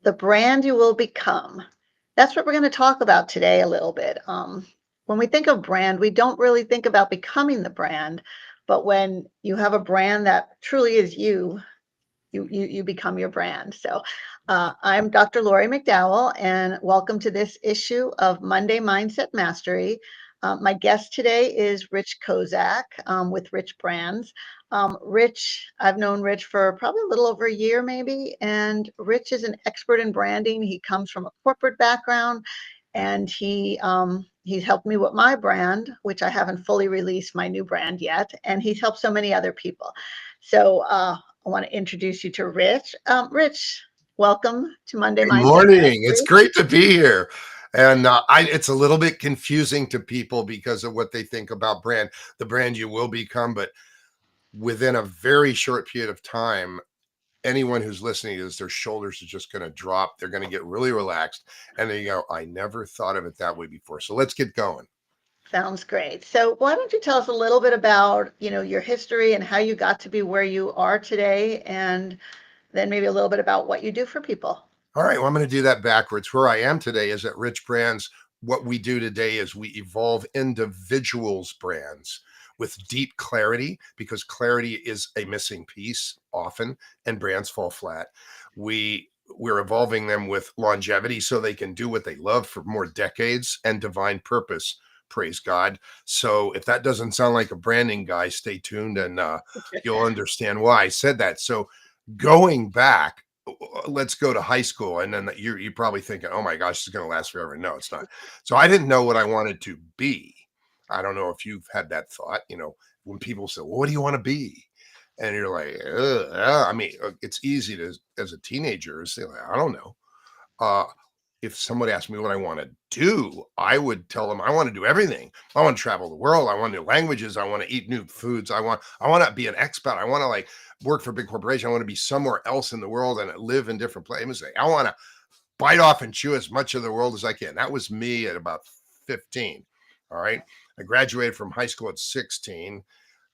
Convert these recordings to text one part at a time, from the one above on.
the brand you will become. That's what we're going to talk about today a little bit. When we think of brand, we don't really think about becoming the brand, but when you have a brand that truly is you, you become your brand. So, I'm Dr. Lori McDowell, and welcome to this issue of Monday Mindset Mastery. My guest today is Rich Kozak with Rich Brands. Rich, I've known Rich for probably a little over a year, maybe, and Rich is an expert in branding. He comes from a corporate background, and he's helped me with my brand, which I haven't fully released my new brand yet, and he's helped so many other people. So I want to introduce you to Rich. Rich, welcome to Monday Good Mindset morning. It's Mastery. great to be here. And it's a little bit confusing to people because of what they think about brand, the brand you will become. But within a very short period of time, anyone who's listening to this, their shoulders are just going to drop. They're going to get really relaxed. And they go, I never thought of it that way before. So let's get going. Sounds great. So why don't you tell us a little bit about, your history and how you got to be where you are today, and then maybe a little bit about what you do for people. All right. Well, I'm going to do that backwards. Where I am today is at Rich Brands. What we do today is we evolve individuals' brands with deep clarity, because clarity is a missing piece often, and brands fall flat. We're evolving them with longevity so they can do what they love for more decades, and divine purpose. Praise God. So if that doesn't sound like a branding guy, stay tuned and you'll understand why I said that. So going back, let's go to high school, and then you're probably thinking, oh my gosh, it's going to last forever. No, it's not. So I didn't know what I wanted to be. I don't know if you've had that thought, when people say, well, what do you want to be? And you're like, I mean, it's easy to, as a teenager, say, like, I don't know. uh if somebody asked me what I want to do, I would tell them I want to do everything. I want to travel the world. I want new languages. I want to eat new foods. I want to be an expat. I want to like work for a big corporation. I want to be somewhere else in the world and live in different places. I want to bite off and chew as much of the world as I can. That was me at about 15. All right. I graduated from high school at 16.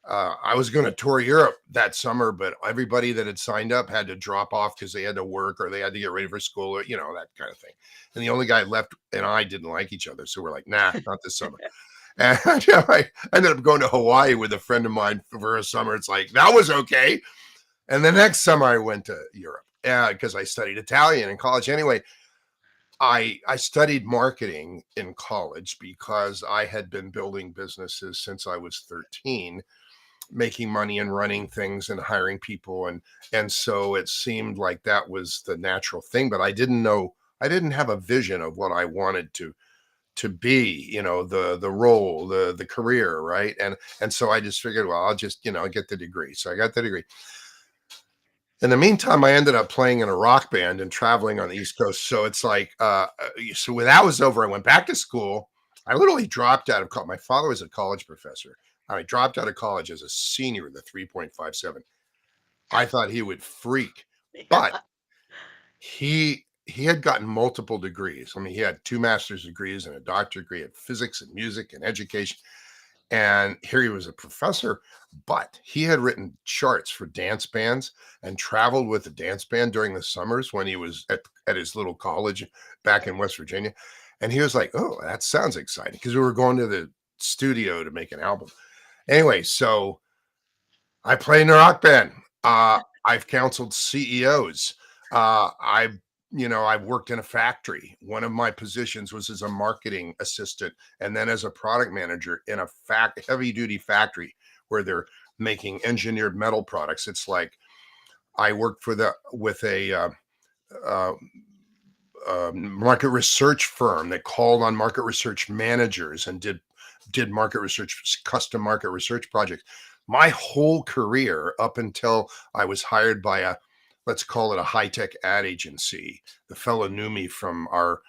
I was going to tour Europe that summer, but everybody that had signed up had to drop off because they had to work or they had to get ready for school, or that kind of thing. And the only guy left and I didn't like each other, so we're like, nah, not this summer. And I ended up going to Hawaii with a friend of mine for a summer. It's like that was okay. And the next summer I went to Europe because I studied Italian in college. Anyway, I studied marketing in college because I had been building businesses since I was 13, making money and running things and hiring people, and so it seemed like that was the natural thing, but I didn't know, I didn't have a vision of what I wanted to be, the role, the career, right? And so I just figured, well, I'll just get the degree. So I got the degree. In the meantime, I ended up playing in a rock band and traveling on the East Coast. So it's like, so when that was over, I went back to school. I literally dropped out of college. My father was a college professor. I dropped out of college as a senior with a 3.57. I thought he would freak, but Yeah. he had gotten multiple degrees. I mean, he had two master's degrees and a doctorate degree in physics and music and education. And here he was a professor, but he had written charts for dance bands and traveled with the dance band during the summers when he was at his little college back in West Virginia. And he was like, oh, that sounds exciting, because we were going to the studio to make an album. Anyway, so I play in a rock band. I've counseled CEOs. I've worked in a factory. One of my positions was as a marketing assistant, and then as a product manager in a heavy duty factory where they're making engineered metal products. It's like I worked with a uh, market research firm that called on market research managers and did market research, custom market research projects. My whole career up until I was hired by let's call it a high-tech ad agency. The fellow knew me from our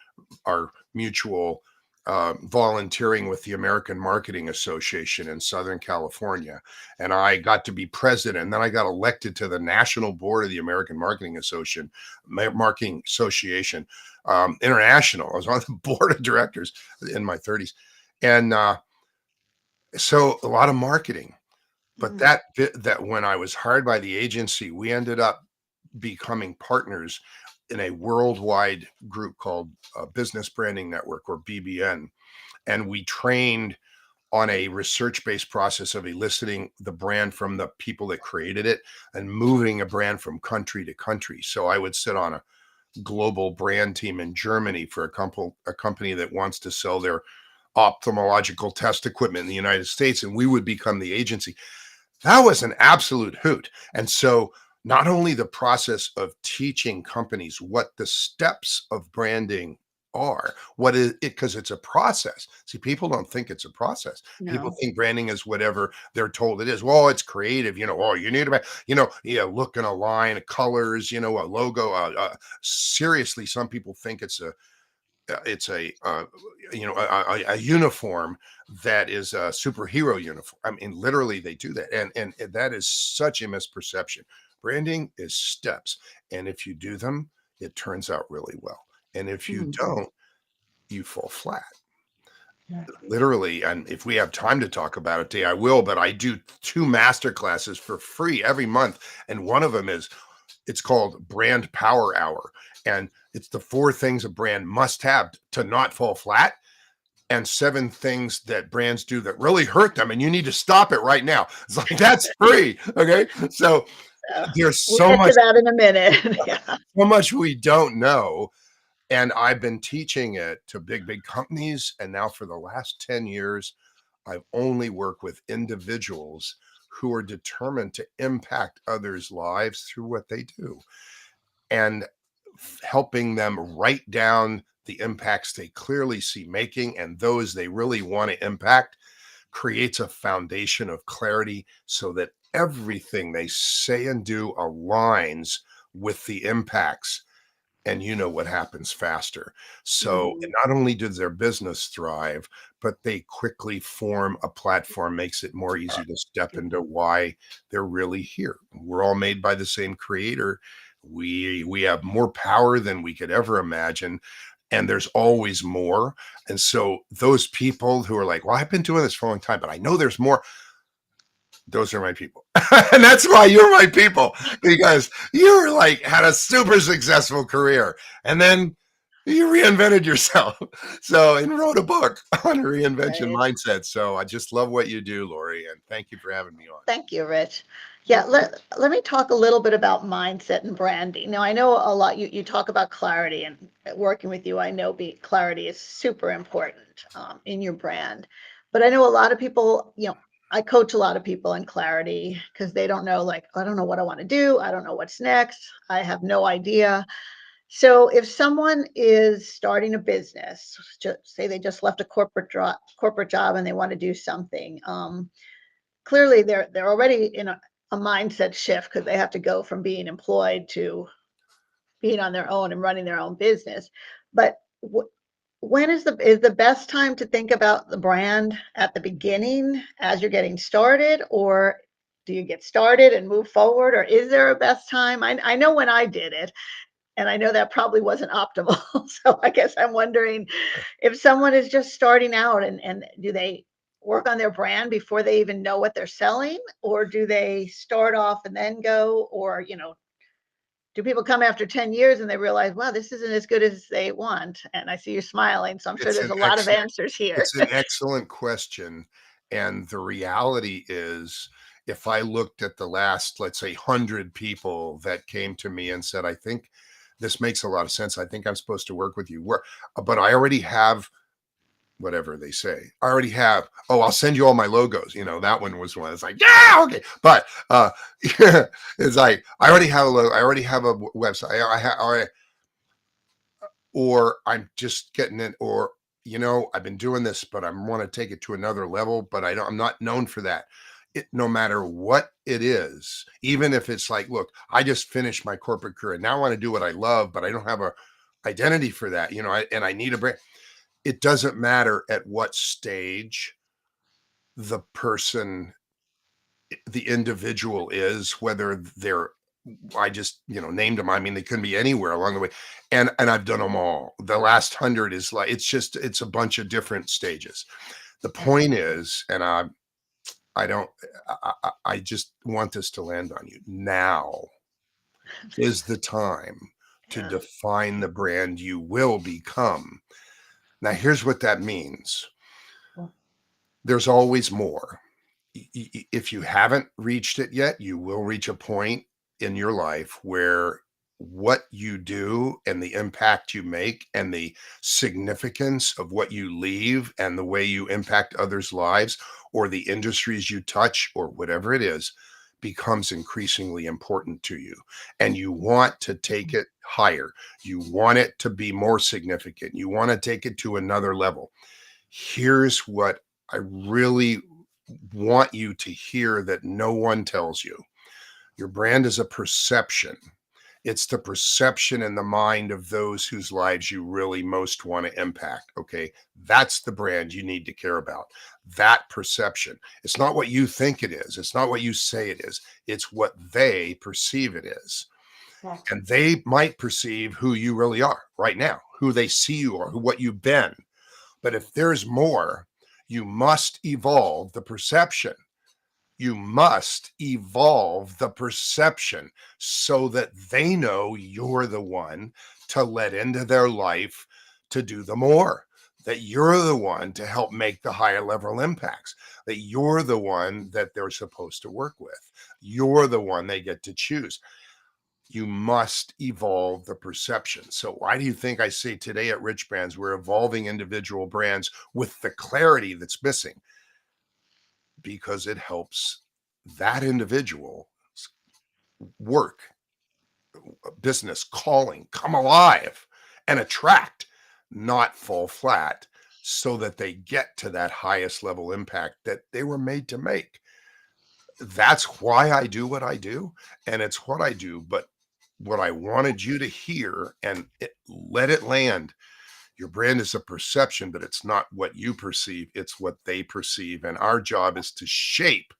mutual volunteering with the American Marketing Association in Southern California. And I got to be president. And then I got elected to the national board of the American Marketing Association, International. I was on the board of directors in my 30s. And so a lot of marketing. But Mm. that when I was hired by the agency, we ended up becoming partners in a worldwide group called Business Branding Network, or BBN, and we trained on a research-based process of eliciting the brand from the people that created it and moving a brand from country to country. So I would sit on a global brand team in Germany for a company that wants to sell their ophthalmological test equipment in the United States, and we would become the agency. That was an absolute hoot. And so not only the process of teaching companies what the steps of branding are, what is it, because it's a process. See, people don't think it's a process. People No. think branding is whatever they're told it is. Well, it's creative, oh, you need a, look and a line, colors, a logo. Seriously, some people think it's a uniform that is a superhero uniform. I mean, literally they do that, and that is such a misperception. Branding is steps, and if you do them, it turns out really well, and if you Mhm. don't, you fall flat, Yeah. literally. And if we have time to talk about it today, I will, but I do 2 master classes for free every month, and one of them it's called Brand Power Hour. And it's the 4 things a brand must have to not fall flat, and 7 things that brands do that really hurt them. And you need to stop it right now. It's like, that's free. Okay. So So, there's we'll get to that in a minute. Yeah. so much we don't know. And I've been teaching it to big companies. And now for the last 10 years, I've only worked with individuals who are determined to impact others' lives through what they do, and helping them write down the impacts they clearly see making and those they really want to impact creates a foundation of clarity so that everything they say and do aligns with the impacts, and what happens faster. So Mhm. not only does their business thrive, but they quickly form a platform, makes it more easy to step into why they're really here. We're all made by the same creator. We have more power than we could ever imagine, and there's always more. And so those people who are like, well, I've been doing this for a long time, but I know there's more, those are my people. And that's why you're my people, because you're like had a super successful career and then you reinvented yourself. So, and wrote a book on reinvention Right. mindset. So I just love what you do, Lori, and thank you for having me on. Thank you, Rich. Yeah, let me talk a little bit about mindset and branding. Now, I know a lot, you talk about clarity, and working with you, I know clarity is super important in your brand. But I know a lot of people, I coach a lot of people in clarity because they don't know, like, I don't know what I want to do. I don't know what's next. I have no idea. So if someone is starting a business, just say they just left a corporate job and they want to do something, clearly they're already in a mindset shift because they have to go from being employed to being on their own and running their own business. But when is the best time to think about the brand, at the beginning as you're getting started, or do you get started and move forward, or is there a best time? I know when I did it, and I know that probably wasn't optimal. So I guess I'm wondering if someone is just starting out, and do they work on their brand before they even know what they're selling, or do they start off and then go, or do people come after 10 years and they realize, wow, this isn't as good as they want? And I see you smiling, so I'm sure It's there's an a lot of excellent answers here. It's an excellent question. And the reality is, if I looked at the last, let's say, 100 people that came to me and said, I think this makes a lot of sense. I think I'm supposed to work with you. But I already have whatever they say. I already have, oh, I'll send you all my logos. That one was one. It's like, yeah, okay. But it's like, I already have a logo. I already have a website. Or I'm just getting it, or I've been doing this, but I want to take it to another level, but I'm not known for that. No matter what it is, even if it's like, look, I just finished my corporate career and now I want to do what I love, but I don't have a identity for that, and I need a brand. It doesn't matter at what stage the person, the individual is, whether they're, I just, named them. I mean, they couldn't be anywhere along the way. And I've done them all. The last 100 is like, it's a bunch of different stages. The point is, and I don't, I just want this to land on you. Now is the time to Yeah. define the brand you will become. Now, here's what that means. Well, There's always more. If you haven't reached it yet, you will reach a point in your life where what you do and the impact you make and the significance of what you leave and the way you impact others' lives or the industries you touch or whatever it is becomes increasingly important to you. And you want to take it higher. You want it to be more significant. You want to take it to another level. Here's what I really want you to hear that no one tells you. Your brand is a perception. It's the perception in the mind of those whose lives you really most want to impact. Okay. That's the brand you need to care about. That perception. It's not what you think it is. It's not what you say it is. It's what they perceive it is. exactly. And they might perceive who you really are right now, who they see you are, what you've been. But if there's more, you must evolve the perception. You must evolve the perception so that they know you're the one to let into their life to do the more, that you're the one to help make the higher level impacts, that you're the one that they're supposed to work with. You're the one they get to choose. You must evolve the perception. So why do you think I say today at Rich Brands, we're evolving individual brands with the clarity that's missing? Because it helps that individual work, business, calling, come alive and attract, not fall flat so that they get to that highest level impact that they were made to make. That's why I do what I do. And it's what I do. But what I wanted you to hear and let it land. Your brand is a perception, but it's not what you perceive, it's what they perceive. And our job is to shape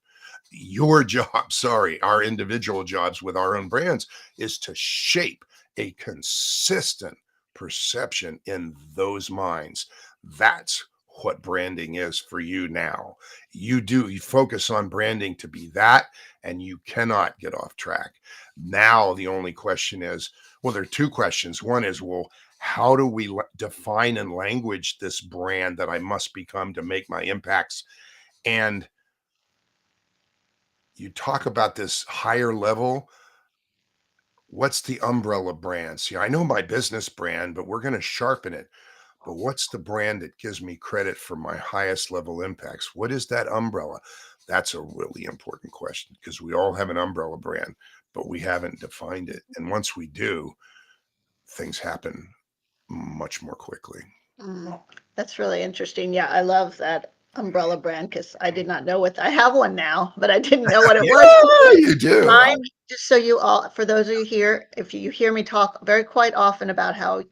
your job, sorry, our individual jobs with our own brands is to shape a consistent perception in those minds. That's what branding is for you now. You focus on branding to be that, and you cannot get off track. Now, the only question is, well, there are two questions. One is, well, how do we define and language this brand that I must become to make my impacts? And you talk about this higher level. What's the umbrella brand? See, I know my business brand, but we're going to sharpen it. But what's the brand that gives me credit for my highest level impacts? What is that umbrella? That's a really important question because we all have an umbrella brand, but we haven't defined it. And once we do, things happen much more quickly. Mm, that's really interesting. Yeah, I love that umbrella brand because I did not know what I have one now, but I didn't know what it was. Yeah, you do. Mine, just so you all, for those of you here, if you hear me talk very quite often about how,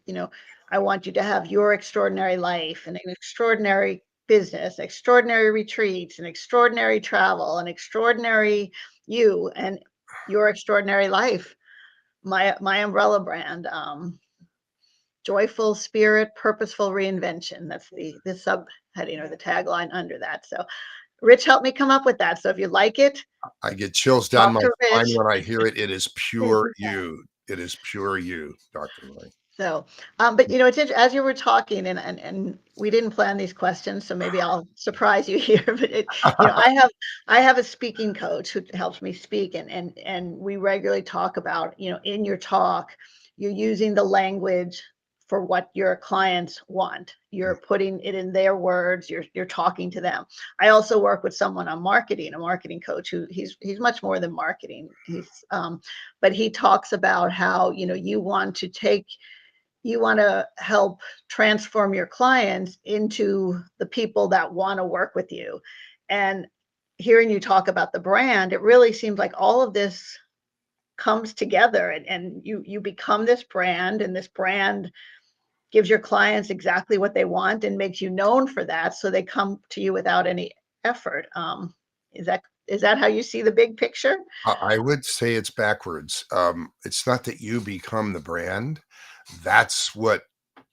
I want you to have your extraordinary life and an extraordinary business, extraordinary retreats, and extraordinary travel, and extraordinary you and your extraordinary life. My umbrella brand, joyful spirit, purposeful reinvention. That's the subheading or the tagline under that. So Rich helped me come up with that. So if you like it, I get chills down talk my to spine Rich. when I hear it. It is pure you. It is pure you, Dr. Roy. So, but it's as you were talking, and we didn't plan these questions, so maybe I'll surprise you here. But I have a speaking coach who helps me speak, and we regularly talk about, in your talk, you're using the language for what your clients want. You're putting it in their words. You're talking to them. I also work with someone on marketing, a marketing coach who he's much more than marketing. But he talks about how you want to help transform your clients into the people that want to work with you. And hearing you talk about the brand, it really seems like all of this comes together, and you become this brand, and this brand gives your clients exactly what they want and makes you known for that. So they come to you without any effort. Is that how you see the big picture? I would say it's backwards. It's not that you become the brand. That's what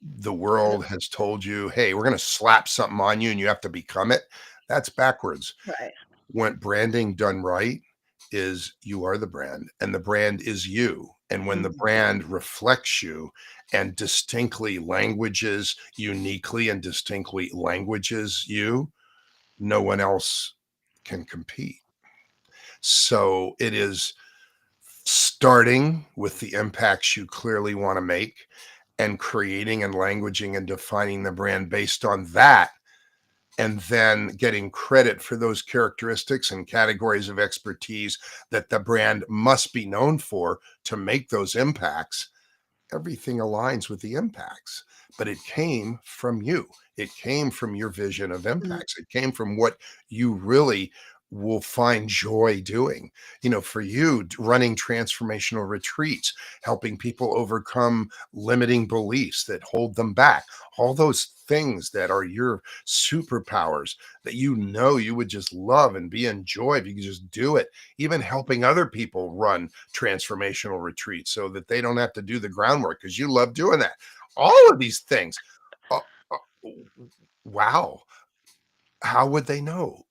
the world has told you. Hey, we're going to slap something on you and you have to become it. That's backwards. Right. When branding done right is you are the brand and the brand is you. And when the Mm, brand reflects you and distinctly languages, uniquely and distinctly languages you, no one else can compete. So it is starting with the impacts you clearly want to make and creating and languaging and defining the brand based on that, and then getting credit for those characteristics and categories of expertise that the brand must be known for to make those impacts. Everything aligns with the impacts, but it came from you. It came from your vision of mm, impacts. It came from what you really will find joy doing. For you, running transformational retreats, helping people overcome limiting beliefs that hold them back, all those things that are your superpowers that you would just love and be enjoyed if you could just do it. Even helping other people run transformational retreats so that they don't have to do the groundwork because you love doing that. All of these things. Uh, uh, wow. How would they know?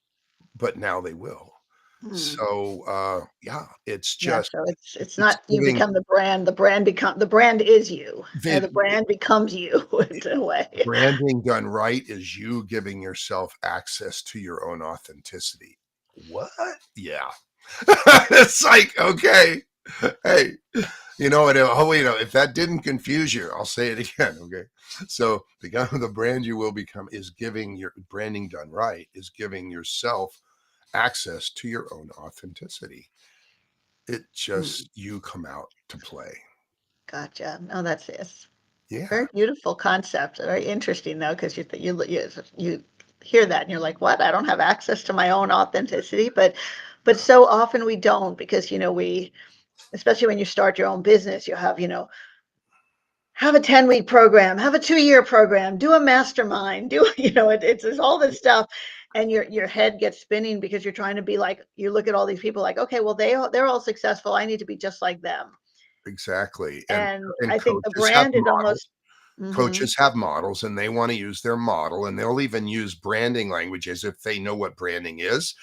But now they will. mm. So yeah, it's Yeah, just so it's it's not you giving become the brand is you, and the the brand becomes you in a way. branding done right is you giving yourself access to your own authenticity. What? Yeah. It's like, okay, hey, if that didn't confuse you, I'll say it again. Okay. So the brand you will become is giving your branding done right, is giving yourself access to your own authenticity. It Mm, just, you come out to play. gotcha. No, that's it. Yeah, Very beautiful concept. Very interesting though, because you hear that and you're like, what? I don't have access to my own authenticity, but so often we don't because we especially when you start your own business, you have a 10-week program, have a 2-year program, do a mastermind, it's all this stuff. And your head gets spinning because you're trying to be like, you look at all these people like, okay, well, they're all successful. I need to be just like them. exactly. And And and I think the coaches have brand is models. almost, mhm, Coaches have models and they want to use their model, and they'll even use branding language as if they know what branding is.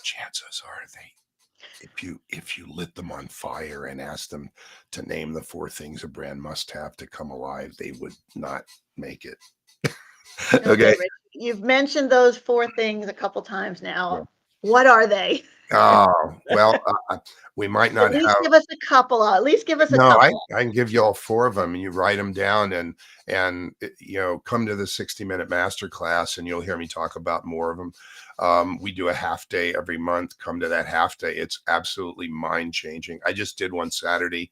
Chances are they, if you lit them on fire and asked them to name the 4 things a brand must have to come alive, they would not make it. okay, Okay. Rich, you've mentioned those 4 things a couple times Yeah. now. What are they? Oh, well, we might At not least have. give us a couple. At least give us a No, I couple. I can give you all 4 of them, and you write them down, and come to the 60-minute master class, and you'll hear me talk about more of them. We do a half day every month. Come to that half day. It's absolutely mind changing. I just did one Saturday.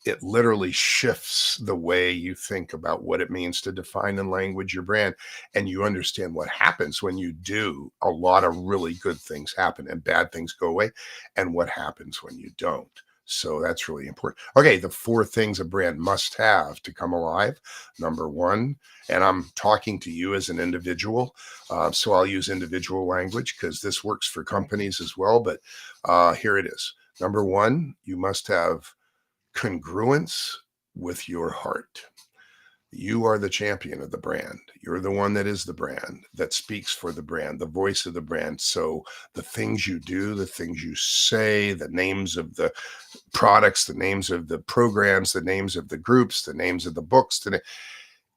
It literally shifts the way you think about what it means to define and language your brand. And you understand what happens when you do. A lot of really good things happen and bad things go away, and what happens when you don't. So that's really important. Okay, the 4 things a brand must have to come alive. Number one, and I'm talking to you as an individual, so I'll use individual language because this works for companies as well. But here it is. Number one, you must have congruence with your heart. You are the champion of the brand. You're the one that is the brand, that speaks for the brand, the voice of the brand. So the things you do, the things you say, the names of the products, the names of the programs, the names of the groups, the names of the books,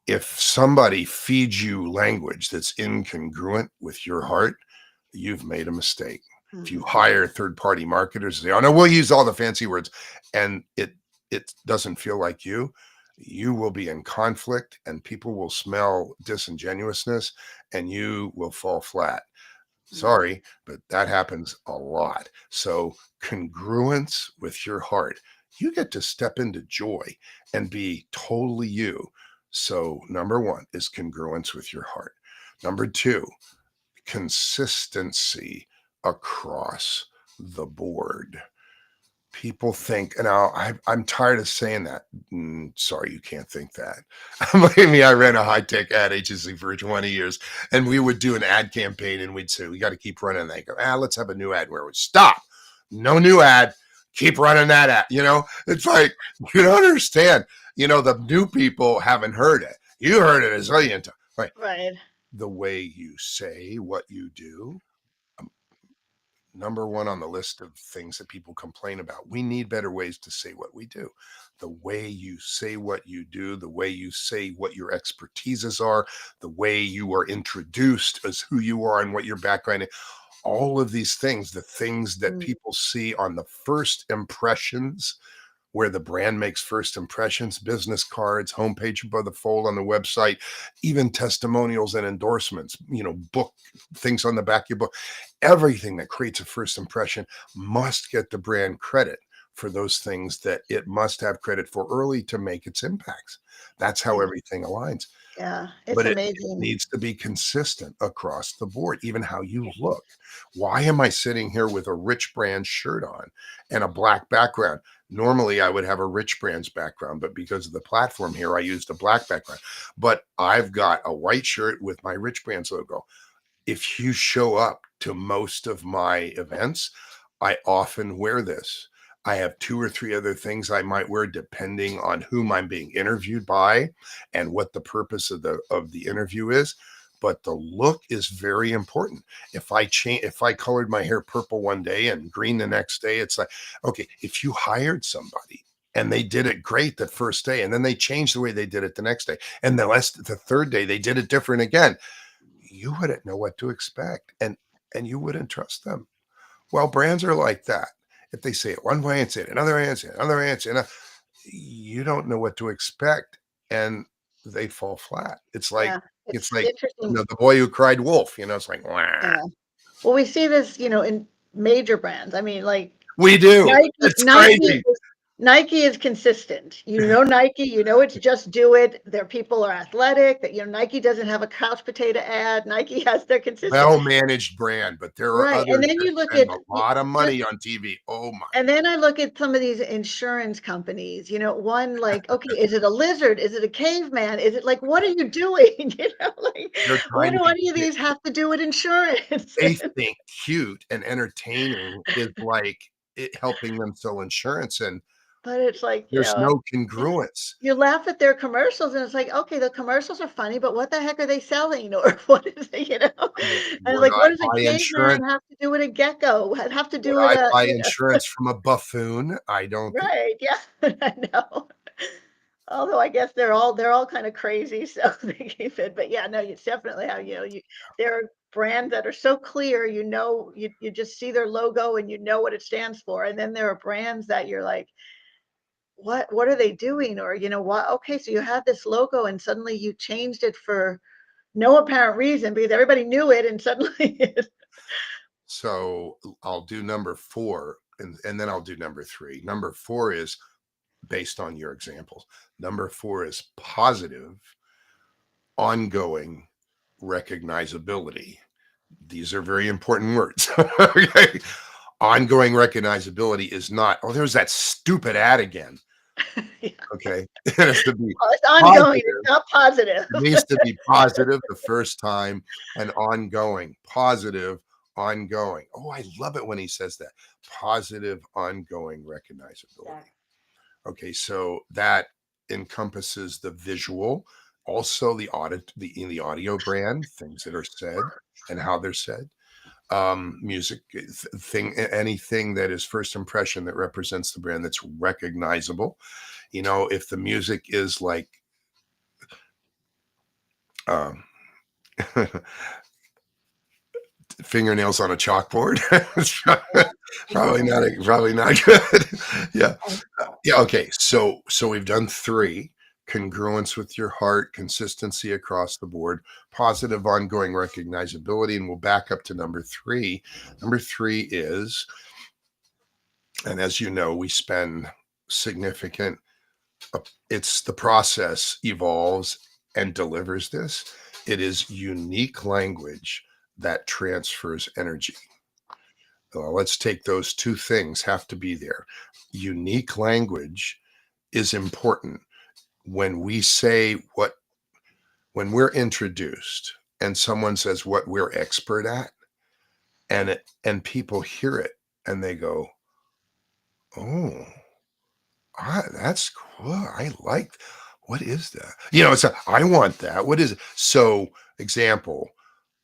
if somebody feeds you language that's incongruent with your heart, you've made a mistake. If you Mhm, hire third-party marketers, say, "Oh no, we'll use all the fancy words," and it doesn't feel like you will be in conflict, and people will smell disingenuousness, and you will fall flat. mm, Sorry, but that happens a lot. So congruence with your heart. You get to step into joy and be totally you. So number one is congruence with your heart. Number two, consistency across the board. People think, and I'm tired of saying that. Sorry, you can't think that. Believe me, I ran a high tech ad agency for 20 years, and we would do an ad campaign, and we'd say, we got to keep running. And they go, let's have a new ad where we stop. No new ad. Keep running that ad. It's like, you don't understand. The new people haven't heard it. You heard it a zillion times. Right. right. The way you say what you do, number one on the list of things that people complain about. We need better ways to say what we do. The way you say what you do, the way you say what your expertises are, the way you are introduced as who you are and what your background is, all of these things, the things that Mm, people see on the first impressions, where the brand makes first impressions, business cards, homepage above the fold on the website, even testimonials and endorsements, book things on the back of your book. Everything that creates a first impression must get the brand credit for those things that it must have credit for early to make its impacts. That's how yeah, everything aligns. yeah, it's But it amazing. needs to be consistent across the board, even how you look. Why am I sitting here with a Rich Brand shirt on and a black background? Normally, I would have a Rich Brands background, but because of the platform here, I used a black background. But I've got a white shirt with my Rich Brands logo. If you show up to most of my events, I often wear this. I have two or three other things I might wear depending on whom I'm being interviewed by and what the purpose of the interview is. But the look is very important. If I colored my hair purple one day and green the next day, it's like, okay, if you hired somebody and they did it great the first day, and then they changed the way they did it the next day, and the third day they did it different again, you wouldn't know what to expect, and you wouldn't trust them. Well, brands are like that. If they say it one way and say it another way and say it another way and say another, you don't know what to expect, and they fall flat. Yeah, It's it's like interesting. the boy who cried wolf. It's like, wah. Yeah. Well, we see this, in major brands. I mean, like We do. Nike, It's crazy. Nike is consistent. Nike, it's just do it. Their people are athletic. That Nike doesn't have a couch potato ad. Nike has their consistent. Well managed brand, but there are Right. And others then that you look spend at a lot of just money on TV. Oh my and then I look at some of these insurance companies, one like, okay, is it a lizard? Is it a caveman? Is it like, what are you doing? Like, they're what trying to do be any of these have to do with insurance? they think cute and entertaining is like it helping them sell insurance, and But it's like, there's no yeah, congruence. you laugh at their commercials and it's like, okay, the commercials are funny, but what the heck are they selling? Or what is it, And Would like, I what does a buy caveman insurance? have to do with a gecko? Have to Would do with I a, buy insurance from a buffoon? I don't think right, yeah, I know. Although I guess they're all kind of crazy, so they keep it. But yeah, no, it's definitely how there are brands that are so clear, you just see their logo and you know what it stands for. And then there are brands that you're like, what are they doing? Or what, okay, so you had this logo and suddenly you changed it for no apparent reason because everybody knew it and suddenly so. I'll do number 4, and then I'll do number 3. Number 4 is based on your examples. Number 4 is positive, ongoing recognizability. These are very important words. Okay. Ongoing recognizability is not, oh, there's that stupid ad again. yeah. Okay. It has to be Well, it's ongoing, it's positive. not positive. It needs to be positive the first time and ongoing. Positive, ongoing. Oh, I love it when he says that. Positive, ongoing recognizability. Okay, so that encompasses the visual, also the audit, in the audio brand, things that are said and how they're said. Music thing, anything that is first impression that represents the brand that's recognizable. If the music is like um, fingernails on a chalkboard, it's probably not good. Yeah. Yeah. Okay. So we've done 3: congruence with your heart, consistency across the board, positive ongoing recognizability. And we'll back up to number 3. Number 3 is, and as you know, we spend significant, it's the process evolves and delivers this. It is unique language that transfers energy. Let's take those two things, have to be there. Unique language is important. When we say when we're introduced and someone says what we're expert at, and people hear it and they go, oh, that's cool. I like, what is that? It's I want that. What is it? So, example,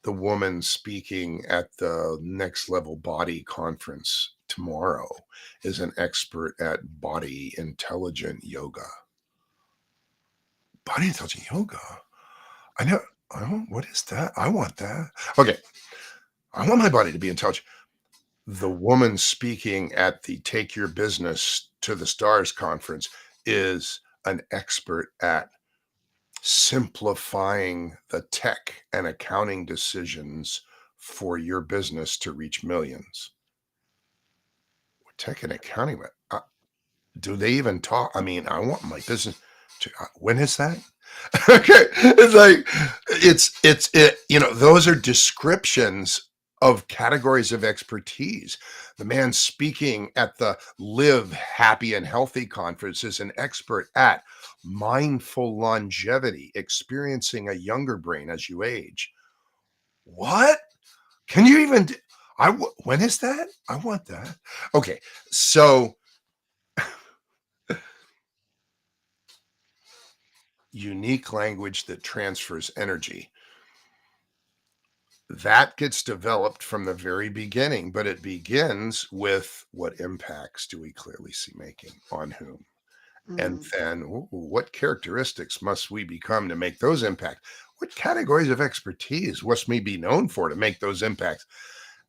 the woman speaking at the Next Level Body conference tomorrow is an expert at body intelligent yoga. Body intelligent yoga. I know. Oh, what is that? I want that. Okay. I want my body to be intelligent. The woman speaking at the Take Your Business to the Stars conference is an expert at simplifying the tech and accounting decisions for your business to reach millions. Tech and accounting, do they even talk? I mean, I want my business to, when is that? Okay. It's like, those are descriptions of categories of expertise. The man speaking at the Live Happy and Healthy conference is an expert at mindful longevity, experiencing a younger brain as you age. What? Can you even? When is that? I want that. Okay, so unique language that transfers energy. That gets developed from the very beginning, but it begins with what impacts do we clearly see making on whom? And Mm. then what characteristics must we become to make those impacts? What categories of expertise must we be known for to make those impacts?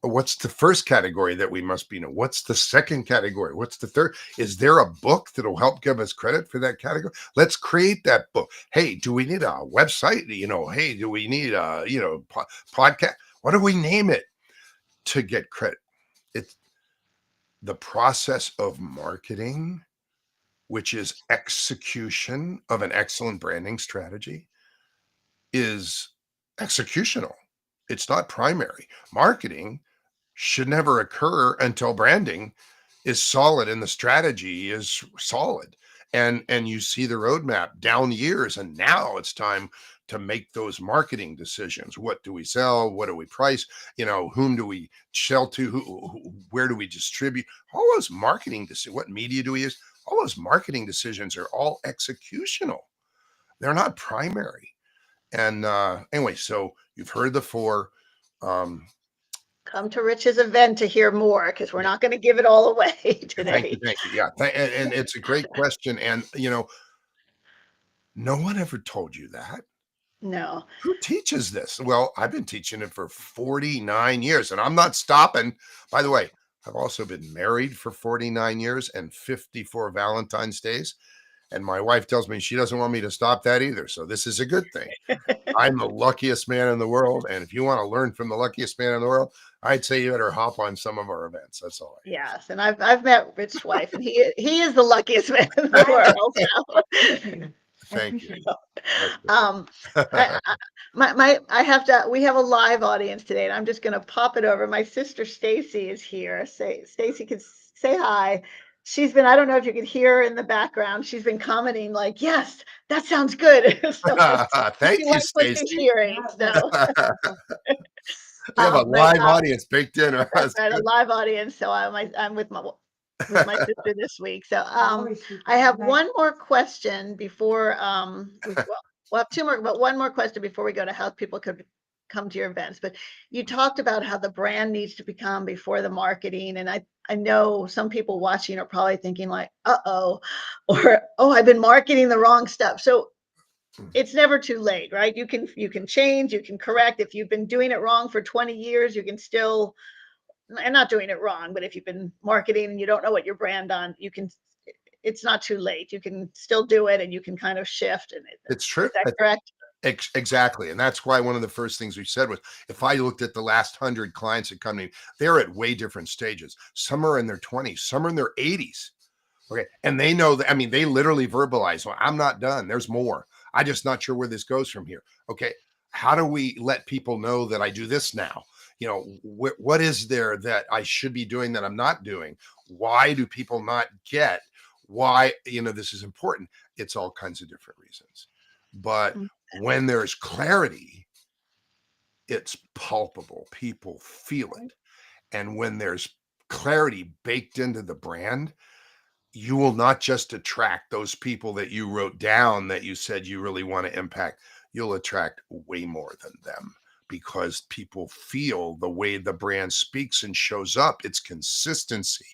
What's the first category that we must be known? What's the second category? What's the third? Is there a book that'll help give us credit for that category? Let's create that book. Hey, do we need a website? Hey, do we need a, podcast? What do we name it to get credit? It's the process of marketing, which is execution of an excellent branding strategy, is executional. It's not primary. Marketing should never occur until branding is solid and the strategy is solid. And you see the roadmap down years, and now it's time to make those marketing decisions. What do we sell? What do we price? Whom do we sell to? Where do we distribute? All those marketing decisions. What media do we use? All those marketing decisions are all executional. They're not primary. And anyway, so you've heard the four. Um, Come to Rich's event to hear more because we're not going to give it all away Thank you, today. thank you. Yeah, and it's a great question, and no one ever told you that. No. Who teaches this? Well, I've been teaching it for 49 years, and I'm not stopping. By the way, I've also been married for 49 years and 54 Valentine's days, and my wife tells me she doesn't want me to stop that either. So this is a good thing. I'm the luckiest man in the world, and if you want to learn from the luckiest man in the world, I'd say you better hop on some of our events. That's all Yes, and I've met Rich's wife, and he is the luckiest man in the world. So. Thank you. Um, I I have to. We have a live audience today, and I'm just going to pop it over. My sister Stacy is here. Stacy can say hi. She's been. I don't know if you can hear her in the background. She's been commenting like, "Yes, that sounds good." So Thank she you, likes what she's Stacy. hearing. So We have a but live audience baked in. that's That's right, a good. live audience. So I'm with my sister this week. So I have one more question before we'll have two more, but one more question before we go to how people could come to your events. But you talked about how the brand needs to become before the marketing. And I know some people watching are probably thinking like, uh-oh, or oh, I've been marketing the wrong stuff. So it's never too late, right? You can change, you can correct. If you've been doing it wrong for 20 years, you can still, and not doing it wrong, but if you've been marketing and you don't know what your brand on, you can, it's not too late. You can still do it and you can kind of shift. And It's true. is that correct? Exactly. And that's why one of the first things we said was if I looked at the last 100 clients that come to me, they're at way different stages. Some are in their 20s, some are in their 80s. Okay. And they know that, I mean, they literally verbalize, well, I'm not done. There's more. I'm just not sure where this goes from here. Okay. How do we let people know that I do this now? What is there that I should be doing that I'm not doing? Why do people not get why, this is important? It's all kinds of different reasons. But Mm, when there's clarity, it's palpable. People feel it. And when there's clarity baked into the brand, you will not just attract those people that you wrote down that you said you really want to impact. You'll attract way more than them because people feel the way the brand speaks and shows up, its consistency,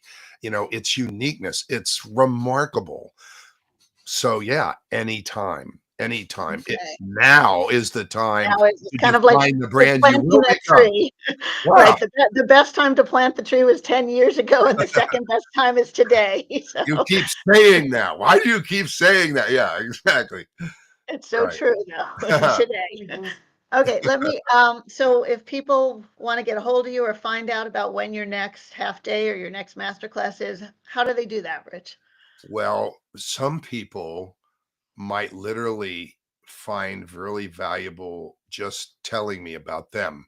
its uniqueness. It's remarkable. So yeah, anytime. Okay. Now is the time Now it's to kind of like define the brand you planting will that become. tree, Yeah, right? The best time to plant the tree was 10 years ago, and the second best time is today. you So keep saying that. Why do you keep saying that? Yeah, exactly. it's so Right. true though, today. Okay, let me, so if people want to get a hold of you or find out about when your next half day or your next master class is, how do they do that, Rich? Well, some people might literally find really valuable just telling me about them.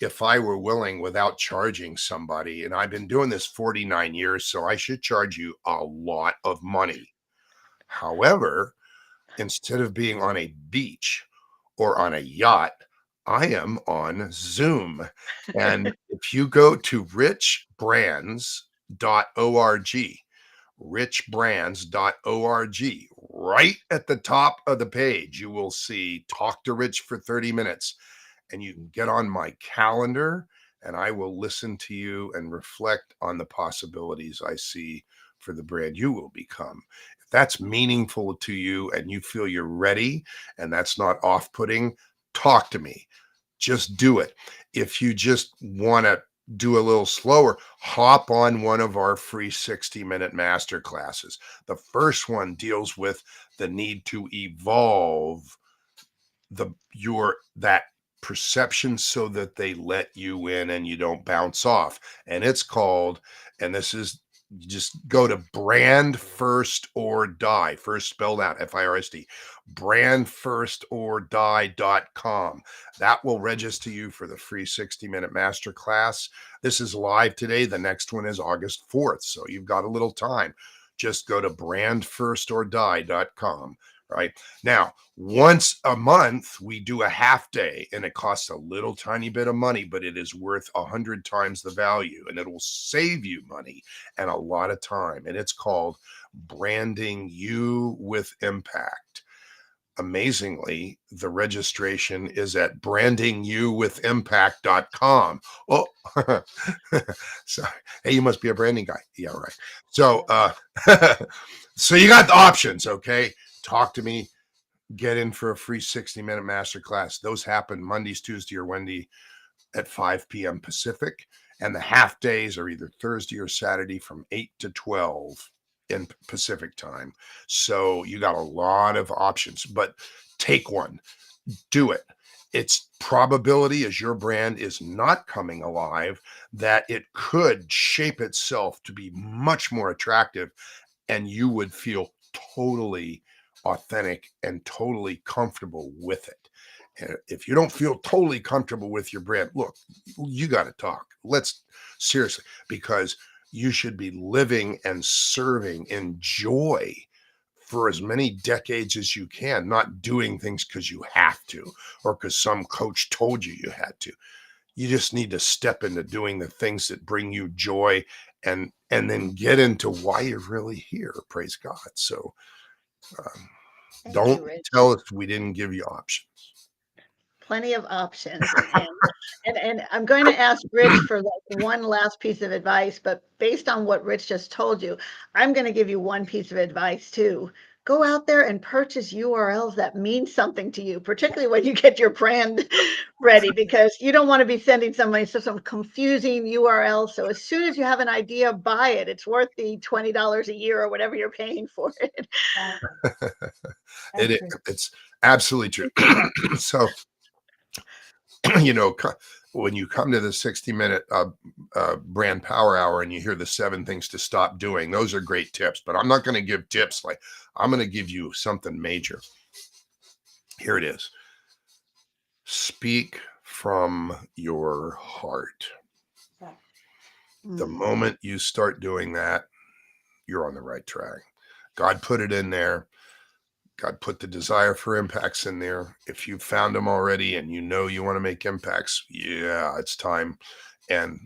If I were willing without charging somebody, and I've been doing this 49 years, so I should charge you a lot of money. However, instead of being on a beach or on a yacht, I am on Zoom. And if you go to richbrands.org, right at the top of the page, you will see Talk to Rich for 30 minutes. And you can get on my calendar and I will listen to you and reflect on the possibilities I see for the brand you will become. If that's meaningful to you and you feel you're ready and that's not off putting, talk to me. Just do it. If you just want to do a little slower, hop on one of our free 60-minute master classes. The first one deals with the need to evolve that perception so that they let you in and you don't bounce off. And it's called, and this is, just go to brand first or die, first spelled out FIRST, brandfirstorDie.com. That will register you for the free 60-minute masterclass. This is live today. The next one is August 4th. So you've got a little time. Just go to brandfirstorDie.com. Right now, once a month, we do a half day, and it costs a little tiny bit of money, but it is worth 100 times the value, and it will save you money and a lot of time. And it's called Branding You with Impact. Amazingly, the registration is at brandingyouwithimpact.com. Oh, sorry. Hey, you must be a branding guy. Yeah, right. So, so you got the options. Okay. Talk to me, get in for a free 60-minute masterclass. Those happen Mondays, Tuesday, or Wednesday at 5 p.m. Pacific. And the half days are either Thursday or Saturday from 8 to 12 in Pacific time. So you got a lot of options, but take one, do it. It's probability as your brand is not coming alive that it could shape itself to be much more attractive and you would feel totally authentic and totally comfortable with it. And if you don't feel totally comfortable with your brand, look, you got to talk. Let's seriously, because you should be living and serving in joy for as many decades as you can, not doing things because you have to or because some coach told you you had to. You just need to step into doing the things that bring you joy and then get into why you're really here. Praise God. So um, Thank don't you, Rich. tell us we didn't give you options. Plenty of options, and I'm going to ask Rich for like one last piece of advice, but based on what Rich just told you, I'm going to give you one piece of advice too. Go out there and purchase URLs that mean something to you, particularly when you get your brand ready, because you don't want to be sending somebody some confusing URL. So as soon as you have an idea, buy it. It's worth the $20 a year or whatever you're paying for it. It's absolutely true. So, you know, when you come to the 60-minute brand power hour and you hear the 7 things to stop doing, those are great tips, but I'm not going to give tips. Like, I'm going to give you something major. Here it is. Speak from your heart. The Mm, moment you start doing that, you're on the right track. God put it in there. God put the desire for impacts in there. If you've found them already and you know you want to make impacts, yeah, it's time. And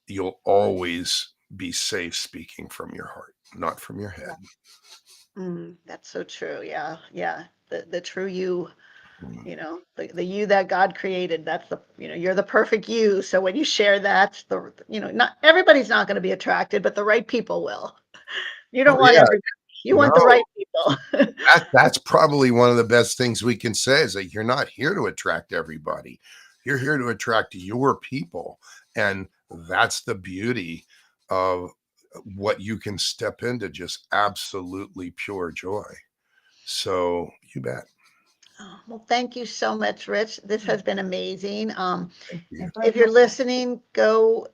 you'll always be safe speaking from your heart, not from your head. that's so true. Yeah, yeah. The true you. You know, the you that God created, that's the, you're the perfect you. So when you share that, not everybody's not going to be attracted, but the right people will. You Oh don't want yeah, everybody. You want the no, right people. that's probably one of the best things we can say is that you're not here to attract everybody. You're here to attract your people. And that's the beauty of what you can step into, just absolutely pure joy. So you bet. Oh, well, thank you so much, Rich. This has been amazing. Thank you. If you're listening, go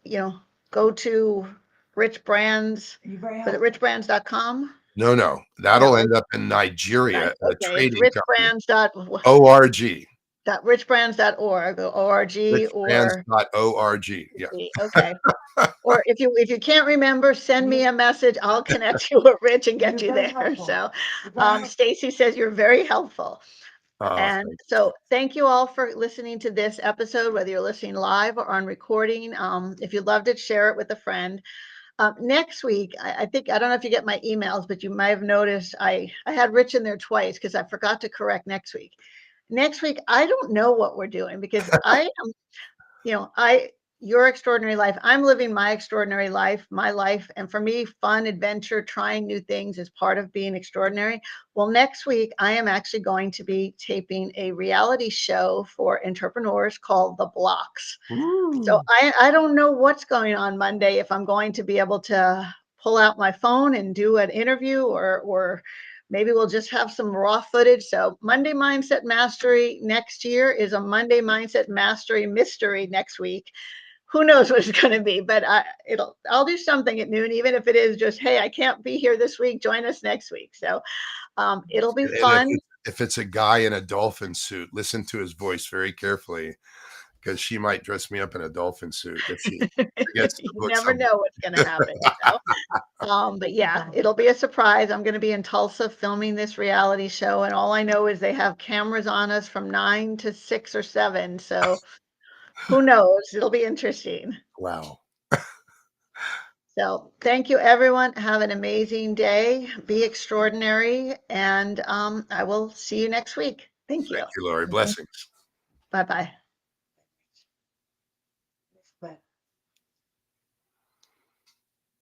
to Rich Brands, was it richbrands.com? No, No, that'll end up in Nigeria nice. at a Okay, it's trading company. richbrands dot ORG. dot richbrands.org, O-R-G, or Richbrands.org. Yeah. okay. Or if you can't remember, send me a message. I'll connect you with Rich and get you there. So, Stacy says you're very helpful. Oh, And thank so thank you all for listening to this episode, whether you're listening live or on recording. If you loved it, share it with a friend. Next week, I think, I don't know if you get my emails, but you might have noticed I had Rich in there twice because I forgot to correct next week. Next week, I don't know what we're doing because I am, your extraordinary life. I'm living my extraordinary life, my life. And for me, fun, adventure, trying new things is part of being extraordinary. Well, next week, I am actually going to be taping a reality show for entrepreneurs called The Blocks. So you. I don't know what's going on Monday, if I'm going to be able to pull out my phone and do an interview, or maybe we'll just have some raw footage. So Monday Mindset Mastery next year is a Monday Mindset Mastery mystery next week. Who knows what it's going to be, but I'll do something at noon, even if it is just, hey, I can't be here this week. Join us next week. So it'll be And fun. if it's a guy in a dolphin suit, listen to his voice very carefully because she might dress me up in a dolphin suit if she forgets to You book never something. know what's going to happen. So but yeah, it'll be a surprise. I'm going to be in Tulsa filming this reality show, and all I know is they have cameras on us from 9 to 6 or 7. So who knows? It'll be interesting. Wow. So thank you, everyone. Have an amazing day. Be extraordinary, and I will see you next week. Thank you. Thank you, Lori. Blessings. Bye bye.